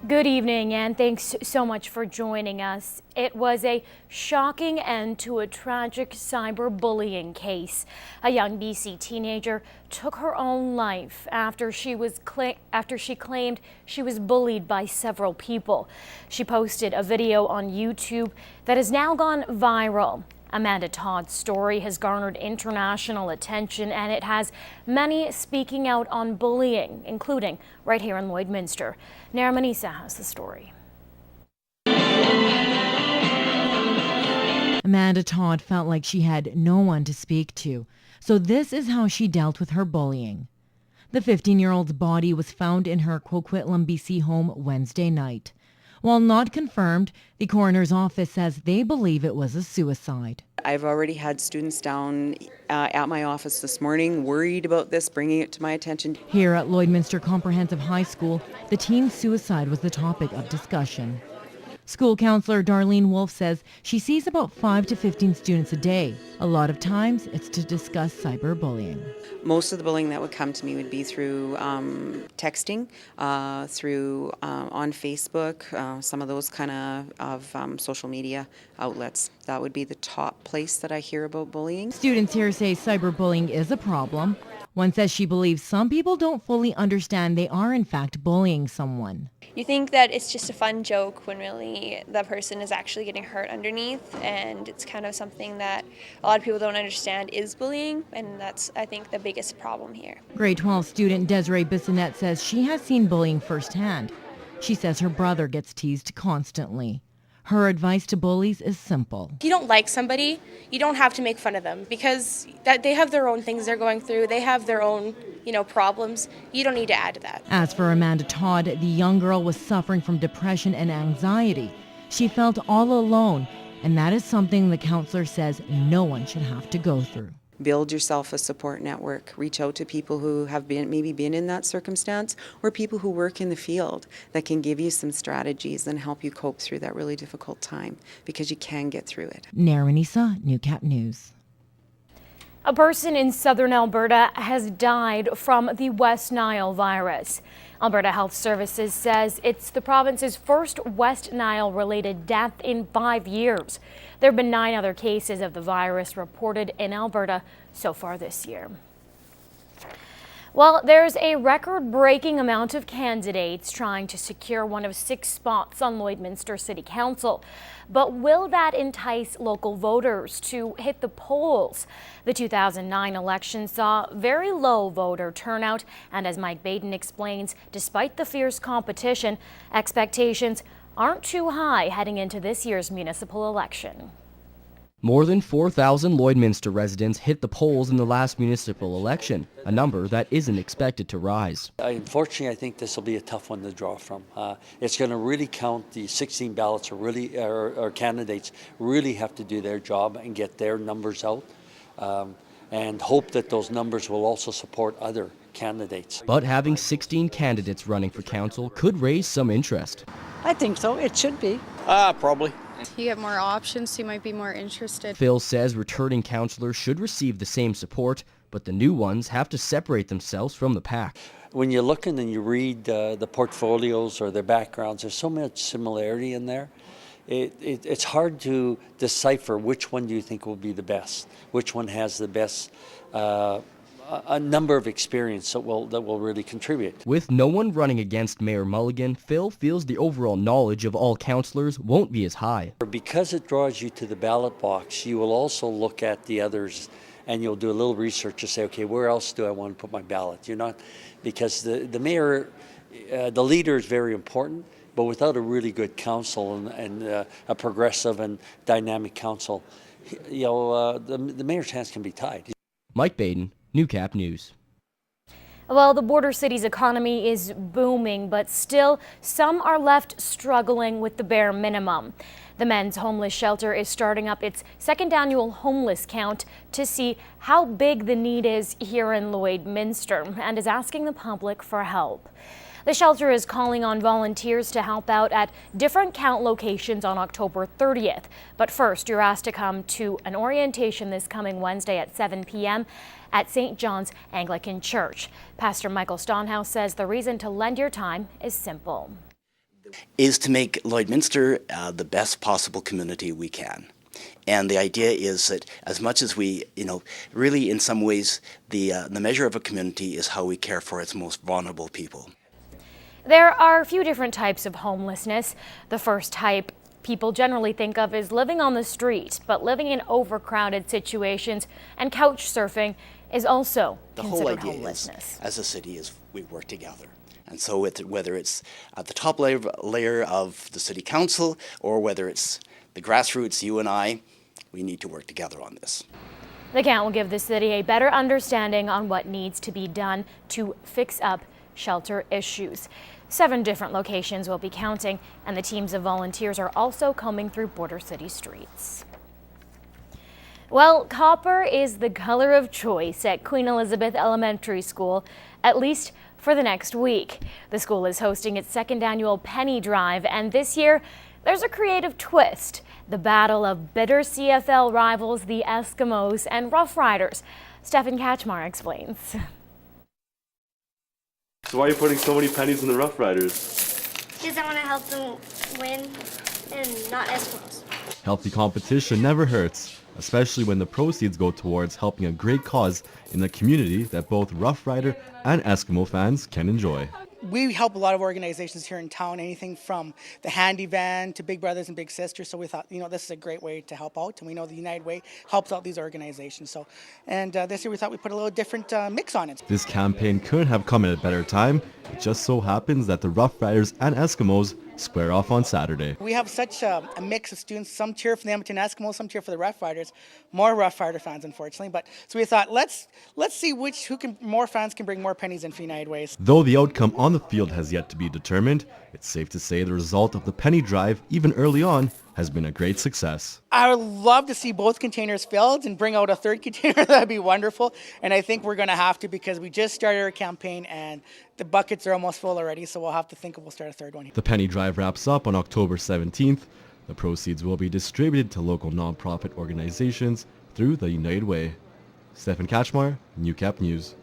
Good evening, and thanks so much for joining us. It was a shocking end to a tragic cyberbullying case. A young BC teenager took her own life after she claimed she was bullied by several people. She posted a video on YouTube that has now gone viral. Amanda Todd's story has garnered international attention, and it has many speaking out on bullying, including right here in Lloydminster. Nara Manisa has the story. Amanda Todd felt like she had no one to speak to, so this is how she dealt with her bullying. The 15-year-old's body was found in her Coquitlam, BC home Wednesday night. While not confirmed, the coroner's office says they believe it was a suicide. I've already had students down at my office this morning worried about this, bringing it to my attention. Here at Lloydminster Comprehensive High School, the teen's suicide was the topic of discussion. School counselor Darlene Wolf says she sees about 5 to 15 students a day. A lot of times it's to discuss cyberbullying. Most of the bullying that would come to me would be through texting, through on Facebook, some of those kind of social media outlets. That would be the top place that I hear about bullying. Students here say cyberbullying is a problem. One says she believes some people don't fully understand they are in fact bullying someone. You think that it's just a fun joke when really the person is actually getting hurt underneath, and it's kind of something that a lot of people don't understand is bullying, and that's, I think, the biggest problem here. Grade 12 student Desiree Bissonette says she has seen bullying firsthand. She says her brother gets teased constantly. Her advice to bullies is simple. If you don't like somebody, you don't have to make fun of them, because they have their own things they're going through. They have their own, problems. You don't need to add to that. As for Amanda Todd, the young girl was suffering from depression and anxiety. She felt all alone, and that is something the counselor says no one should have to go through. Build yourself a support network. Reach out to people who have maybe been in that circumstance, or people who work in the field that can give you some strategies and help you cope through that really difficult time, because you can get through it. Nara Manisa, Newcap News. A person in southern Alberta has died from the West Nile virus. Alberta Health Services says it's the province's first West Nile-related death in 5 years. There have been 9 other cases of the virus reported in Alberta so far this year. Well, there's a record-breaking amount of candidates trying to secure one of 6 spots on Lloydminster City Council. But will that entice local voters to hit the polls? The 2009 election saw very low voter turnout, and as Mike Baden explains, despite the fierce competition, expectations aren't too high heading into this year's municipal election. More than 4,000 Lloydminster residents hit the polls in the last municipal election, a number that isn't expected to rise. Unfortunately, I think this will be a tough one to draw from. It's going to really count. The 16 ballots our candidates really have to do their job and get their numbers out, and hope that those numbers will also support other candidates. But having 16 candidates running for council could raise some interest. I think so. It should be. Probably. You get more options, you might be more interested. Phil says returning councillors should receive the same support, but the new ones have to separate themselves from the pack. When you're looking and you read the portfolios or their backgrounds, there's so much similarity in there. It's hard to decipher which one do you think will be the best, which one has the best a number of experience that will really contribute. With no one running against Mayor Mulligan, Phil feels the overall knowledge of all councillors won't be as high. Because it draws you to the ballot box, you will also look at the others and you'll do a little research to say, okay, where else do I want to put my ballot? You're not, because the mayor, the leader is very important, but without a really good council and a progressive and dynamic council, the mayor's hands can be tied. Mike Baden, Newcap News. Well, the border city's economy is booming, but still some are left struggling with the bare minimum. The men's homeless shelter is starting up its 2nd annual homeless count to see how big the need is here in Lloydminster, and is asking the public for help. The shelter is calling on volunteers to help out at different count locations on October 30th. But first, you're asked to come to an orientation this coming Wednesday at 7 p.m. at St. John's Anglican Church. Pastor Michael Stonehouse says the reason to lend your time is simple. is to make Lloydminster the best possible community we can. And the idea is that as much as we, really in some ways, the measure of a community is how we care for its most vulnerable people. There are a few different types of homelessness. The first type people generally think of is living on the street, but living in overcrowded situations and couch surfing is also considered homelessness. As a city, is we work together. And so whether it's at the top layer of the city council or whether it's the grassroots, you and I, we need to work together on this. The count will give the city a better understanding on what needs to be done to fix up shelter issues. 7 different locations will be counting, and the teams of volunteers are also combing through border city streets. Well, copper is the color of choice at Queen Elizabeth Elementary School, at least for the next week. The school is hosting its 2nd annual Penny Drive, and this year there's a creative twist. The battle of bitter CFL rivals, the Eskimos and Rough Riders. Stefan Kaczmar explains. So why are you putting so many pennies in the Rough Riders? Because I want to help them win and not Eskimos. Healthy competition never hurts, especially when the proceeds go towards helping a great cause in a community that both Rough Rider and Eskimo fans can enjoy. We help a lot of organizations here in town, anything from the Handy Van to Big Brothers and Big Sisters. So we thought, this is a great way to help out. And we know the United Way helps out these organizations. So, and this year we thought we'd put a little different mix on it. This campaign couldn't have come at a better time. It just so happens that the Rough Riders and Eskimos square off on Saturday. We have such a mix of students. Some cheer for the Edmonton Eskimos, some cheer for the Rough Riders. More Rough Rider fans, unfortunately. But so we thought, let's see more fans can bring more pennies in for United Ways. Though the outcome on the field has yet to be determined, it's safe to say the result of the Penny Drive, even early on, has been a great success. I would love to see both containers filled and bring out a 3rd container. That'd be wonderful. And I think we're going to have to, because we just started our campaign and the buckets are almost full already. So we'll have to think we'll start a 3rd one. The Penny Drive wraps up on October 17th. The proceeds will be distributed to local nonprofit organizations through the United Way. Stefan Kaczmar, Newcap News.